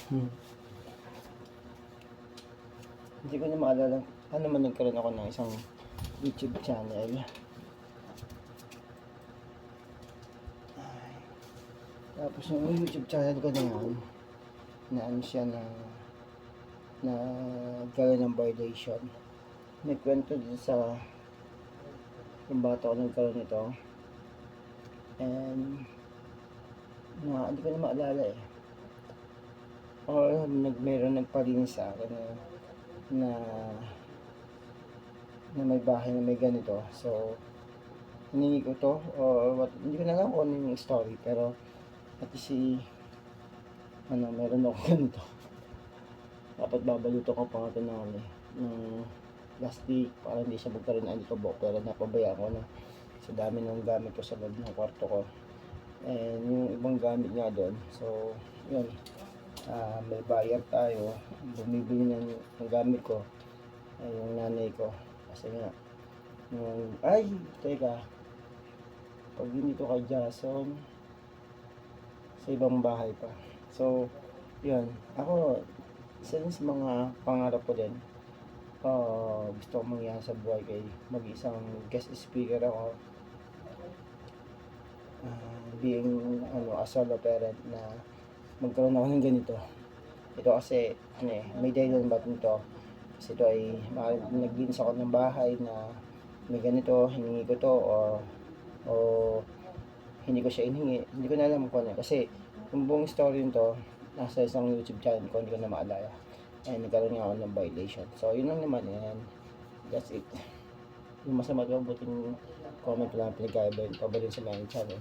Hmm. Hindi ko na maalala ano man nagkaroon ako ng isang YouTube channel. Tapos yung YouTube channel ko na yan, na ano siya na gano'n ng violation. May kwento din sa kung bakit ako nagkaroon nito. And hindi ko na maalala eh. Or meron nagpalinis sa akin na may bahay na may ganito. So, hiningi ko to or what, hindi ko na alam kung ano yung story, pero at meron ako ganito. Dapat babaluto ko pa ito ng plastic para hindi siya magkaroon ng alikabok, pero napabayaan ko na sa dami ng gamit ko sa loob ng kwarto ko and yung ibang gamit nga doon. So yun, may buyer tayo, bumibili ng gamit ko ay yung nanay ko kasi nga teka, pag hindi to kay Jason sa ibang bahay pa. So yun, ako isa din sa mga pangarap ko din, gusto ko mangyari sa buhay kay mag-isang guest speaker ako, being a solo parent, na magkaroon ako ng ganito. Ito kasi may dahilan ba nito, kasi ito ay naglinis ako ng bahay na may ganito, hiningi ko to o hindi ko siya hiningi, hindi ko na alam kung ano, kasi yung buong story nito nasa isang YouTube channel ko, hindi ko na maalala, and nagkaroon nga ako ng violation. So yun lang naman, and that's it. Yung masama ito, buting comment lang pinagkaiba yun, pa ba rin sa main channel.